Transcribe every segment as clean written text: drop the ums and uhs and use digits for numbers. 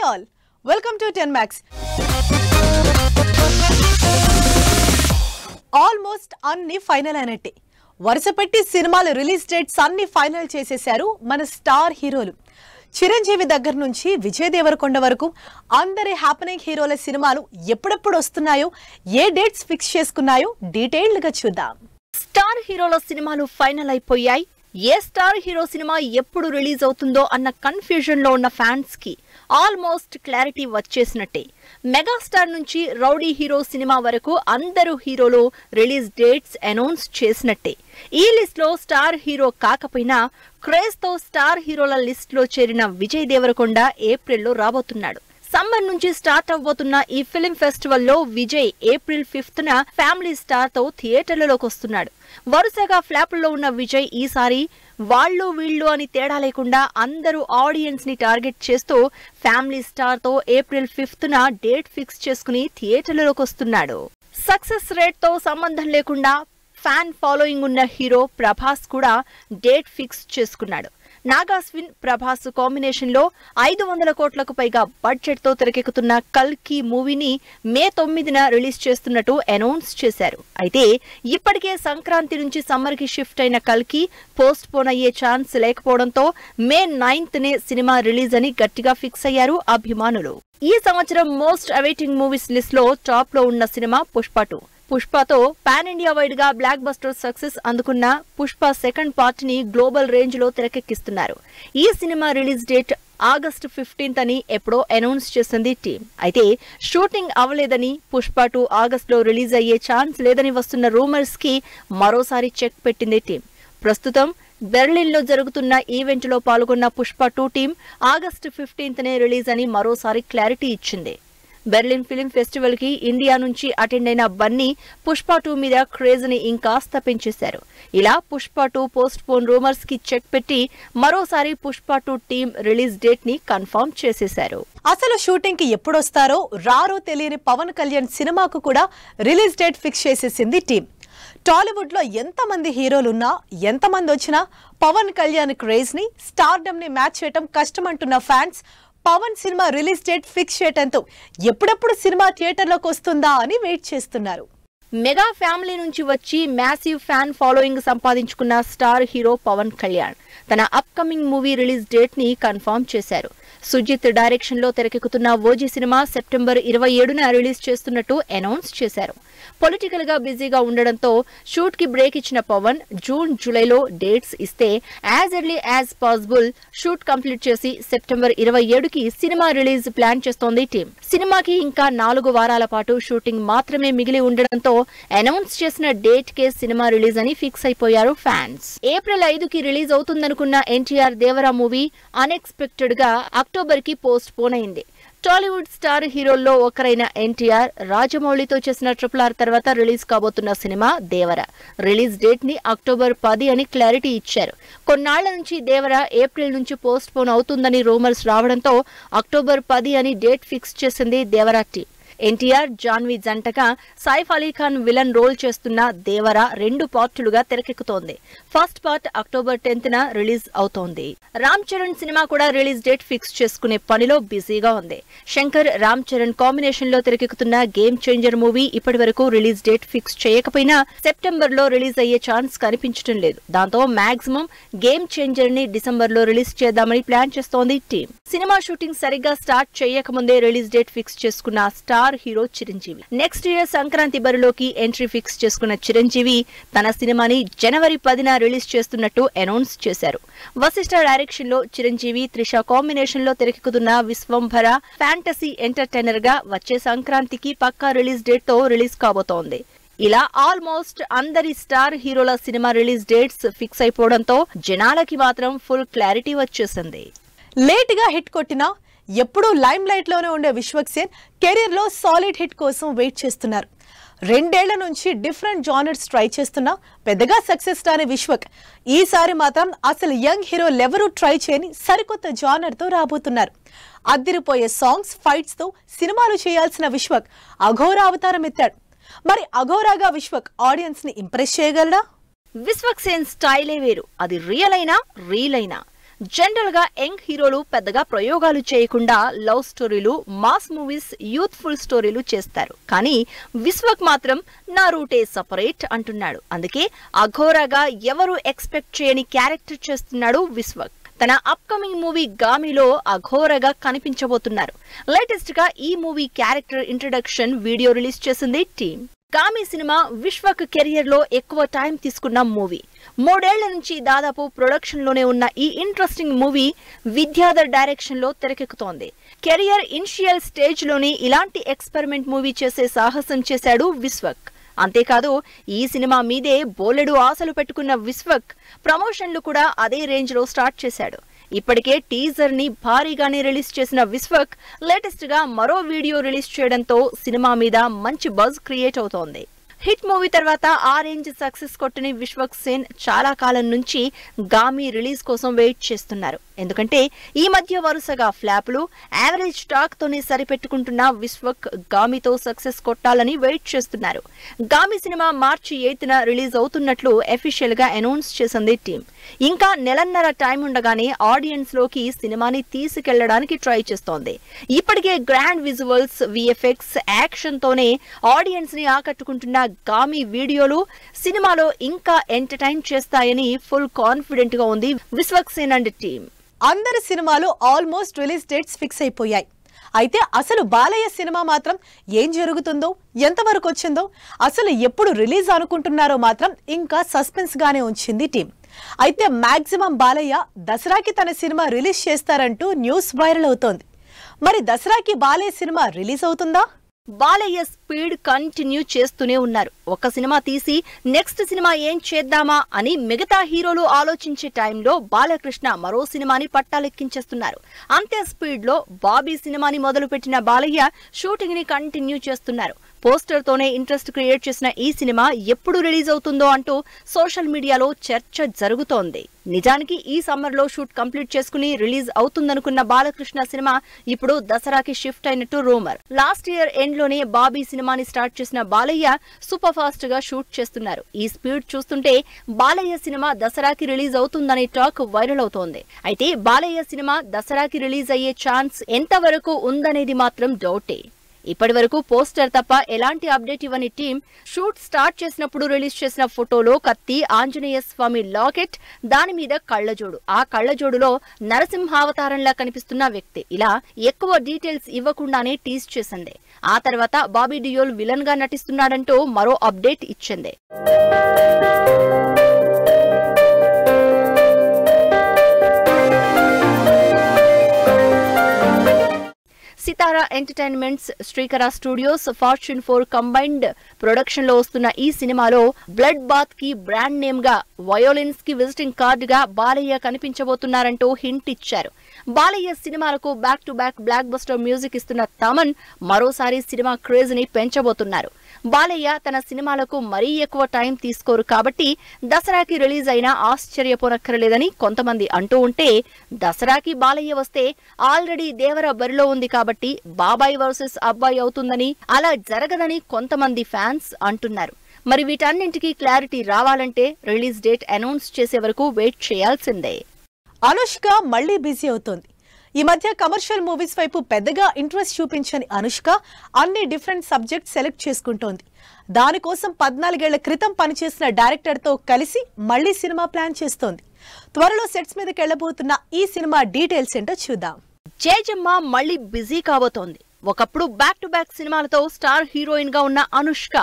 all, welcome to 10 Max. Almost అన్ని final అయినట్టే వరుసపెట్టి సినిమాల రిలీజ్ డేట్స్ అన్ని ఫైనల్ చేసేశారు మన స్టార్ హీరోలు. చిరంజీవి దగ్గర నుంచి విజయ్ దేవరకొండ వరకు అందరి హ్యాపెనింగ్ హీరోల సినిమాలు ఎప్పుడెప్పుడు వస్తున్నాయో, ఏ డేట్స్ ఫిక్స్ చేసుకున్నాయో డీటెయిల్డ్ గా చూద్దాం. స్టార్ హీరోల సినిమాలు ఫైనల్ అయిపోయాయి. ఏ స్టార్ హీరో సినిమా ఎప్పుడు రిలీజ్ అవుతుందో అన్న కన్ఫ్యూజన్ లో ఉన్న ఫ్యాన్స్ కి ఆల్మోస్ట్ క్లారిటీ వచ్చేసినట్టే. మెగాస్టార్ నుంచి రౌడీ హీరో సినిమా వరకు అందరూ హీరోలు రిలీజ్ డేట్స్ అనౌన్స్ చేసినట్టే. ఈ లిస్ట్ లో స్టార్ హీరో కాకపోయినా క్రేజ్ తో స్టార్ హీరోల లిస్ట్ లో చేరిన విజయ్ దేవరకొండ ఏప్రిల్లో రాబోతున్నాడు. సమ్మర్ నుంచి స్టార్ట్ అవబోతున్న ఈ ఫిల్మ్ ఫెస్టివల్ లో విజయ్ ఏప్రిల్ 5న ఫ్యామిలీ స్టార్ తో థియేటర్లలోకి వస్తున్నాడు. వరుసగా ఫ్లాపుల్లో ఉన్న విజయ్ ఈసారి వాళ్ళు వీళ్ళు అని తేడా లేకుండా అందరూ ఆడియన్స్ ని టార్గెట్ చేస్తూ ఫ్యామిలీ స్టార్ తో ఏప్రిల్ 5న డేట్ ఫిక్స్ చేసుకుని థియేటర్లలోకి వస్తున్నాడు. సక్సెస్ రేట్ తో సంబంధం లేకుండా ఫ్యాన్ ఫాలోయింగ్ ఉన్న హీరో ప్రభాస్ కూడా డేట్ ఫిక్స్ చేసుకున్నాడు. నాగాస్విన్ ప్రభాస్ కాంబినేషన్ లో 500 కోట్లకు పైగా బడ్జెట్ తో తెరకెక్కుతున్న కల్కి మూవీని మే 9న రిలీజ్ చేస్తున్నట్టు అనౌన్స్ చేశారు. అయితే ఇప్పటికే సంక్రాంతి నుంచి సమ్మర్ కి షిఫ్ట్ అయిన కల్కి పోస్ట్ పోన్ అయ్యే ఛాన్స్ లేకపోవడంతో మే 9నే సినిమా రిలీజ్ అని గట్టిగా ఫిక్స్ అయ్యారు అభిమానులు. ఈ సంవత్సరం మోస్ట్ అవైటింగ్ మూవీస్ లిస్ట్ లో టాప్ లో ఉన్న సినిమా పుష్ప 2. పుష్పతో పాన్ ఇండియా వైడ్ గా బ్లాక్ బస్టర్ సక్సెస్ అందుకున్న పుష్ప సెకండ్ పార్ట్ ని గ్లోబల్ రేంజ్ లో తెరకెక్కిస్తున్నారు. ఈ సినిమా రిలీజ్ డేట్ ఆగస్టు 15 అని ఎప్పుడో అనౌన్స్ చేసింది టీం. అయితే షూటింగ్ అవ్వలేదని పుష్ప 2 ఆగస్టులో రిలీజ్ అయ్యే ఛాన్స్ లేదని వస్తున్న రూమర్స్ కి మరోసారి చెక్ పెట్టింది టీం. ప్రస్తుతం బెర్లిన్ లో జరుగుతున్న ఈవెంట్ లో పాల్గొన్న పుష్ప 2 టీం ఆగస్టు 15నే రిలీజ్ అని మరోసారి క్లారిటీ ఇచ్చింది. బెర్లిన్ ఫిల్మ్ ఫెస్టివల్ కి ఇండియా నుంచి అటెండ్ అయిన బన్నీ పుష్ప 2 మీద క్రేజ్ ని ఇంకాస్త పెంచేశారు. ఇలా పుష్ప 2 పోస్ట్ పోన్ రూమర్స్ కి చెక్ పెట్టి మరోసారి పుష్ప 2 టీం రిలీజ్ డేట్ ని కన్ఫర్మ్ చేసేశారు. అసలు షూటింగ్ కి ఎప్పుడొస్తారో రారో తెలియని పవన్ కళ్యాణ్ సినిమాకు కూడా రిలీజ్ డేట్ ఫిక్స్ చేసేసింది టీం. టాలీవుడ్ లో ఎంతమంది హీరోలున్నా, ఎంతమంది వచ్చినా పవన్ కళ్యాణ్ క్రేజ్ ని, స్టార్డమ్ ని మ్యాచ్ చేయడం కష్టమంటున్న ఫ్యాన్స్ పవన్ సినిమా రిలీజ్ డేట్ ఫిక్స్ చేయడంతో ఎప్పుడెప్పుడు సినిమా థియేటర్లోకి వస్తుందా అని వెయిట్ చేస్తున్నారు. మెగా ఫ్యామిలీ నుంచి వచ్చి మ్యాసివ్ ఫ్యాన్ ఫాలోయింగ్ సంపాదించుకున్న స్టార్ హీరో పవన్ కళ్యాణ్ తన అప్కమింగ్ మూవీ రిలీజ్ డేట్ ని కన్ఫర్మ్ చేశారు. సుజిత్ డైరెక్షన్ లో తెరకెక్కుతున్న ఓజీ సినిమా సెప్టెంబర్ 27న రిలీజ్ చేస్తున్నట్టు అనౌన్స్ చేశారు. పొలిటికల్ గా బిజీగా ఉండడంతో షూట్ కి బ్రేక్ ఇచ్చిన పవన్ జూన్ జూలైలో డేట్స్ ఇస్తే as early as possible shoot complete చేసి సెప్టెంబర్ 27కి సినిమా రిలీజ్ ప్లాన్ చేస్తోంది టీం. సినిమాకి ఇంకా 4 వారాల పాటు షూటింగ్ మాత్రమే మిగిలి ఉండడంతో అనౌన్స్ చేసిన డేట్ కే సినిమా రిలీజ్ అని ఫిక్స్ అయిపోయారు ఫ్యాన్స్. ఏప్రిల్ 5కి రిలీజ్ అవుతుందనుకున్న ఎన్టీఆర్ దేవరా మూవీ అన్ఎక్స్పెక్టెడ్ గా అక్టోబర్ కి పోస్ట్ పోన్ అయింది. టాలీవుడ్ స్టార్ హీరోల్లో ఒకరైన ఎన్టీఆర్ రాజమౌళితో చేసిన RRR తర్వాత రిలీజ్ కాబోతున్న సినిమా దేవర. రిలీజ్ డేట్ ని అక్టోబర్ 10 అని క్లారిటీ ఇచ్చారు. కొన్నాళ్ల నుంచి దేవర ఏప్రిల్ నుంచి పోస్ట్ పోన్ అవుతుందని రూమర్స్ రావడంతో అక్టోబర్ 10 అని డేట్ ఫిక్స్ చేసింది దేవర టీం. ఎన్టీఆర్ జాన్వీ జంటగా సైఫ్ అలీ ఖాన్ విలన్ రోల్ చేస్తున్న దేవర 2 పార్టులుగా తెరకెక్కుతోంది. ఫస్ట్ పార్ట్ అక్టోబర్ 10న రిలీజ్ అవుతోంది. రామ్ చరణ్ సినిమా కూడా రిలీజ్ డేట్ ఫిక్స్ చేసుకునే పనిలో బిజీగా ఉంది. శంకర్ రామ్ చరణ్ కాంబినేషన్ లో తెరకెక్కుతున్న గేమ్ చేంజర్ మూవీ ఇప్పటి వరకు రిలీజ్ డేట్ ఫిక్స్ చేయకపోయినా సెప్టెంబర్ లో రిలీజ్ అయ్యే ఛాన్స్ కనిపించడం లేదు. దాంతో మాక్సిమం గేమ్ చేంజర్ ని డిసెంబర్ లో రిలీజ్ చేద్దామని ప్లాన్ చేస్తోంది టీం. సినిమా షూటింగ్ సరిగ్గా స్టార్ట్ చేయకముందే రిలీజ్ డేట్ ఫిక్స్ చేసుకున్న star hero Chiranjeevi next year Sankranti బరిలోకి ఎంట్రీ ఫిక్స్ చేసుకున్న చిరంజీవి తన సినిమాని జనవరి 10న రిలీజ్ చేస్తున్నట్టు అనౌన్స్ చేశారు. వశిష్ఠ డైరెక్షన్ లో చిరంజీవి త్రిష కాంబినేషన్ లో తెరకెక్కుతున్న విశ్వంభర ఫ్యాంటసీ ఎంటర్టైనర్ గా వచ్చే సంక్రాంతికి పక్కా రిలీజ్ డేట్ తో రిలీజ్ కాబోతోంది. ఇలా ఆల్మోస్ట్ అందరి స్టార్ హీరోల సినిమా రిలీజ్ డేట్స్ ఫిక్స్ అయిపోవడంతో జనాలకి మాత్రం ఫుల్ క్లారిటీ వచ్చేసింది. లేట్ గా హిట్ కొట్టినా ఎప్పుడూ లైమ్ లైట్ లోనే ఉండే విశ్వక్సేన్ కెరీర్ లో సాలిడ్ హిట్ కోసం వెయిట్ చేస్తున్నారు. 2 ఏళ్ల నుంచి డిఫరెంట్ జానర్స్ ట్రై చేస్తున్నా పెద్దగా సక్సెస్ రాని విశ్వక్ ఈసారి మాత్రం అసలు యంగ్ హీరో ఎవరూ ట్రై చేయని సరికొత్త జానర్ తో రాబోతున్నారు. అద్దిరిపోయే సాంగ్స్, ఫైట్స్ తో సినిమాలు చేయాల్సిన విశ్వక్ అఘోరా అవతారం ఎత్తాడు. మరి అఘోరాగా విశ్వక్ ఆడియన్స్ ని ఇంప్రెస్ చేయగలరా? విశ్వక్సేన్ స్టైలే వేరు. అది రియల్ అయినా రీల్ అయినా జనరల్ గా యంగ్ హీరోలు పెద్దగా ప్రయోగాలు చేయకుండా లవ్ స్టోరీలు, మాస్ మూవీస్, యూత్ఫుల్ స్టోరీలు చేస్తారు. కానీ విశ్వక్ మాత్రం నా రూటే సపరేట్ అంటున్నాడు. అందుకే అఘోరాగా ఎవరు ఎక్స్పెక్ట్ చేయని క్యారెక్టర్ చేస్తున్నాడు విశ్వక్. తన అప్కమింగ్ మూవీ గామిలో అఘోరగా కనిపించబోతున్నారు. లేటెస్ట్ గా ఈ movie character introduction video release చేసింది team. Gaami cinema Vishwak career లో ఎక్కువ టైం తీసుకున్న మూవీ. 3 ఏళ్ల నుంచి దాదాపు ప్రొడక్షన్ లోనే ఉన్న ఈ ఇంట్రెస్టింగ్ మూవీ విద్యాధర్ డైరెక్షన్ లో తెరకెక్కుతోంది. కెరియర్ ఇనిషియల్ స్టేజ్ లోనే ఇలాంటి ఎక్స్పెరిమెంట్ మూవీ చేసే సాహసం చేశాడు విశ్వక్. అంతేకాదు ఈ సినిమా మీదే బోలెడు ఆశలు పెట్టుకున్న విశ్వక్ ప్రమోషన్లు కూడా అదే రేంజ్ లో స్టార్ట్ చేశాడు. ఇప్పటికే టీజర్ ని భారీగానే రిలీజ్ చేసిన విశ్వక్ లేటెస్ట్ గా మరో వీడియో రిలీజ్ చేయడంతో సినిమా మీద మంచి బజ్ క్రియేట్ అవుతోంది. హిట్ మూవీ తర్వాత ఆ రేంజ్ సక్సెస్ కొట్టని విశ్వక్ సేన్ చాలా కాలం నుంచి గామి రిలీజ్ కోసం వెయిట్ చేస్తున్నారు. ఎందుకంటే ఈ మధ్య వరుసగా ఫ్లాపులు, యావరేజ్ టాక్ తోనే సరిపెట్టుకుంటున్న విశ్వక్ గామితో సక్సెస్ కొట్టాలని వెయిట్ చేస్తున్నారు. గామి సినిమా మార్చి 8న రిలీజ్ అవుతున్నట్లు అఫీషియల్ గా అనౌన్స్ చేసింది టీమ్. ఇంకా నెలన్నర టైం ఉండగానే ఆడియన్స్ లోకి సినిమాని తీసుకెళ్లడానికి ట్రై చేస్తోంది. ఇప్పటికే గ్రాండ్ విజువల్స్, విఎఫ్ఎక్స్, యాక్షన్ తోనే ఆడియన్స్ ని ఆకట్టుకుంటున్న గామి వీడియోలు సినిమాలో ఇంకా ఎంటర్టైన్ చేస్తాయని ఫుల్ కాన్ఫిడెంట్ గా ఉంది విశ్వక్ సేన్ అండ్ టీమ్. అందరి సినిమాలు ఆల్మోస్ట్ రిలీజ్ డేట్స్ ఫిక్స్ అయిపోయాయి. అయితే అసలు బాలయ్య సినిమా మాత్రం ఏం జరుగుతుందో, ఎంతవరకు వచ్చిందో, అసలు ఎప్పుడు రిలీజ్ అనుకుంటున్నారో మాత్రం ఇంకా సస్పెన్స్ గానే ఉంచింది టీం. అయితే మాక్సిమం బాలయ్య దసరాకి తన సినిమా రిలీజ్ చేస్తారంటూ న్యూస్ వైరల్ అవుతోంది. మరి దసరాకి బాలయ్య సినిమా రిలీజ్ అవుతుందా? బాలయ్య స్పీడ్ కంటిన్యూ చేస్తూనే ఉన్నారు. ఒక సినిమా తీసి నెక్స్ట్ సినిమా ఏం చేద్దామా అని మిగతా హీరోలు ఆలోచించే టైంలో బాలకృష్ణ మరో సినిమాని పట్టాలెక్కించేస్తున్నారు. అంతే స్పీడ్ లో బాబీ సినిమాని మొదలుపెట్టిన బాలయ్య షూటింగ్ ని కంటిన్యూ చేస్తున్నారు. పోస్టర్ తోనే ఇంట్రెస్ట్ క్రియేట్ చేసిన ఈ సినిమా ఎప్పుడు రిలీజ్ అవుతుందో అంటూ సోషల్ మీడియాలో చర్చ జరుగుతోంది. నిజానికి ఈ సమ్మర్ లో షూట్ కంప్లీట్ చేసుకుని రిలీజ్ అవుతుందనుకున్న బాలకృష్ణ సినిమా ఇప్పుడు దసరాకి షిఫ్ట్ అయినట్టు రూమర్. లాస్ట్ ఇయర్ ఎండ్ లోనే బాబీ సినిమాని స్టార్ట్ చేసిన బాలయ్య సూపర్ ఫాస్ట్ గా షూట్ చేస్తున్నారు. ఈ స్పీడ్ చూస్తుంటే బాలయ్య సినిమా దసరాకి రిలీజ్ అవుతుందనే టాక్ వైరల్ అవుతోంది. అయితే బాలయ్య సినిమా దసరాకి రిలీజ్ అయ్యే ఛాన్స్ ఎంతవరకు ఉందనేది మాత్రం డౌటే. ఇప్పటి వరకు పోస్టర్ తప్ప ఎలాంటి అప్డేట్ ఇవ్వని టీం షూట్ స్టార్ట్ చేసినప్పుడు రిలీజ్ చేసిన ఫోటోలో కత్తి, ఆంజనేయ స్వామి లాకెట్, దాని మీద కళ్లజోడు, ఆ కళ్లజోడులో నరసింహావతారంలా కనిపిస్తున్న వ్యక్తి, ఇలా ఎక్కువ డీటెయిల్స్ ఇవ్వకుండానే టీజ్ చేసింది. ఆ తర్వాత బాబీ డియోల్ విలన్ గా నటిస్తున్నాడంటూ మరో అప్డేట్ ఇచ్చింది. సితారా ఎంటర్టైన్మెంట్స్, శ్రీకర స్టూడియోస్, ఫార్చ్యూన్ 4 కంబైన్డ్ ప్రొడక్షన్ లో వస్తున్న ఈ సినిమాలో బ్లడ్ బాత్ కి బ్రాండ్ నేమ్ గా, వయోలిన్స్ కి విజిటింగ్ కార్డ్ గా బాలయ్య కనిపించబోతున్నారంటూ హింట్ ఇచ్చారు. బాలయ్య సినిమాలకు back to back block buster music ఇస్తున్న తమన్ మరోసారి సినిమా క్రేజ్ ని పెంచబోతున్నారు. బాలయ్య తన సినిమాలకు మరీ ఎక్కువ టైం తీసుకోరు కాబట్టి దసరాకి రిలీజ్ అయినా ఆశ్చర్యపోనక్కర్లేదని కొంతమంది అంటూ ఉంటే, దసరాకి బాలయ్య వస్తే ఆల్రెడీ దేవర బరిలో ఉంది కాబట్టి బాబాయ్ వర్సెస్ అబ్బాయి అవుతుందని, అలా జరగదని కొంతమంది ఫ్యాన్స్ అంటున్నారు. మరి వీటన్నింటికి క్లారిటీ రావాలంటే రిలీజ్ డేట్ అనౌన్స్ చేసే వరకు వెయిట్ చేయాల్సిందే. అనుష్క మళ్లీ బిజీ అవుతోంది. ఈ మధ్య కమర్షియల్ మూవీస్ వైపు పెద్దగా ఇంట్రెస్ట్ చూపించని అనుష్క అన్ని డిఫరెంట్ సబ్జెక్ట్ సెలెక్ట్ చేసుకుంటోంది. దానికోసం 14 ఏళ్ల క్రితం పనిచేసిన డైరెక్టర్ తో కలిసి మళ్లీ సినిమా ప్లాన్ చేస్తోంది. త్వరలో సెట్స్ మీదకి వెళ్లబోతున్న ఈ సినిమా డీటెయిల్స్ ఏంటో చూద్దాం. జయజమ్మ మళ్లీ బిజీ కాబోతోంది. ఒకప్పుడు బ్యాక్ టు బ్యాక్ సినిమాలతో స్టార్ హీరోయిన్ గా ఉన్న అనుష్క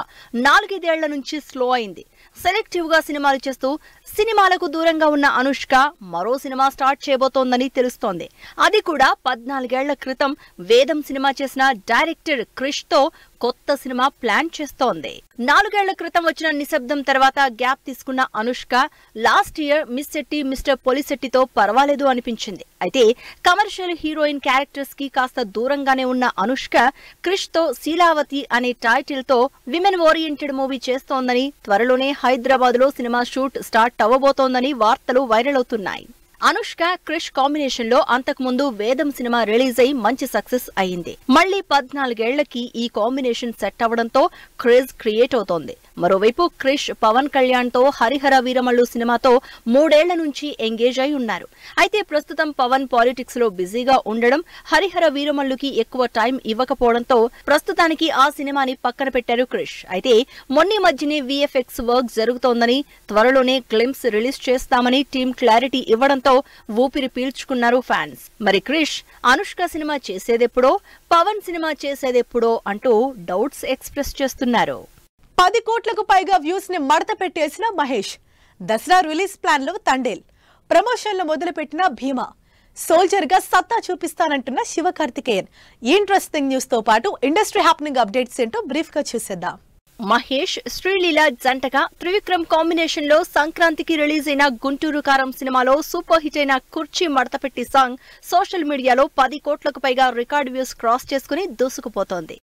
4 ఏళ్ల నుంచి స్లో అయింది. సెలెక్టివ్ గా సినిమాలు చేస్తూ సినిమాలకు దూరంగా ఉన్న అనుష్క మరో సినిమా స్టార్ట్ చేయబోతోందని తెలుస్తోంది. అది కూడా 14 ఏళ్ల క్రితం వేదం సినిమా చేసిన డైరెక్టర్ క్రిష్ తో కొత్త సినిమా ప్లాన్ చేస్తోంది. 4 ఏళ్ల క్రితం వచ్చిన నిశ్శబ్దం తర్వాత గ్యాప్ తీసుకున్న Anushka last year miss Shetty, mister పొలిశెట్టితో పర్వాలేదు అనిపించింది. అయితే కమర్షియల్ హీరోయిన్ క్యారెక్టర్స్ కి కాస్త దూరంగానే ఉన్న అనుష్క క్రిష్ తో శీలావతి అనే టైటిల్ తో విమెన్ ఓరియంటెడ్ మూవీ చేస్తోందని, త్వరలోనే హైదరాబాద్ లో సినిమా షూట్ స్టార్ట్ అవ్వబోతోందని వార్తలు వైరల్ అవుతున్నాయి. అనుష్క క్రిష్ కాంబినేషన్ లో అంతకుముందు వేదం సినిమా రిలీజ్ అయి మంచి సక్సెస్ అయింది. మళ్లీ 14 ఏళ్లకి ఈ కాంబినేషన్ సెట్ అవడంతో క్రేజ్ క్రియేట్ అవుతోంది. మరోవైపు క్రిష్ పవన్ కళ్యాణ్ తో హరిహర వీరమల్లు సినిమాతో 3 ఏళ్ల నుంచి ఎంగేజ్ అయి ఉన్నారు. అయితే ప్రస్తుతం పవన్ పాలిటిక్స్ లో బిజీగా ఉండడం, హరిహర వీరమల్లుకి ఎక్కువ టైం ఇవ్వకపోవడంతో ప్రస్తుతానికి ఆ సినిమాని పక్కన పెట్టారు క్రిష్. అయితే మొన్న మధ్యనే VFX వర్క్ జరుగుతోందని, త్వరలోనే గ్లింప్స్ రిలీజ్ చేస్తామని టీమ్ క్లారిటీ ఇవ్వడంతో ఊపిరి పీల్చుకున్నారు ఫ్యాన్స్. మరి క్రిష్ అనుష్క సినిమా చేసేదెప్పుడో, పవన్ సినిమా చేసేదెప్పుడో అంటూ డౌట్స్ ఎక్స్ప్రెస్ చేస్తున్నారు. 10 కోట్లకు పైగా వ్యూస్ ని మడత పెట్టేసిన మహేష్, దసరా రిలీజ్ ప్లాన్ లో తండేల్, ప్రమోషన్లు మొదలుపెట్టిన భీమా, సోల్జర్ గా సత్తా చూపిస్తానంటున్న శివకార్తికేయన్. ఇంట్రెస్టింగ్ న్యూస్ తో పాటు ఇండస్ట్రీ హ్యాపెనింగ్ అప్డేట్స్ ఏంటో బ్రీఫ్ గా చూసేద్దాం. మహేష్ శ్రీలీల జంటగా త్రివిక్రమ్ కాంబినేషన్ లో సంక్రాంతికి రిలీజ్ అయిన గుంటూరు కారం సినిమాలో సూపర్ హిట్ అయిన కుర్చీ మడతపెట్టి సాంగ్ సోషల్ మీడియాలో 10 కోట్లకు పైగా రికార్డ్ వ్యూస్ క్రాస్ చేసుకుని దూసుకుపోతోంది.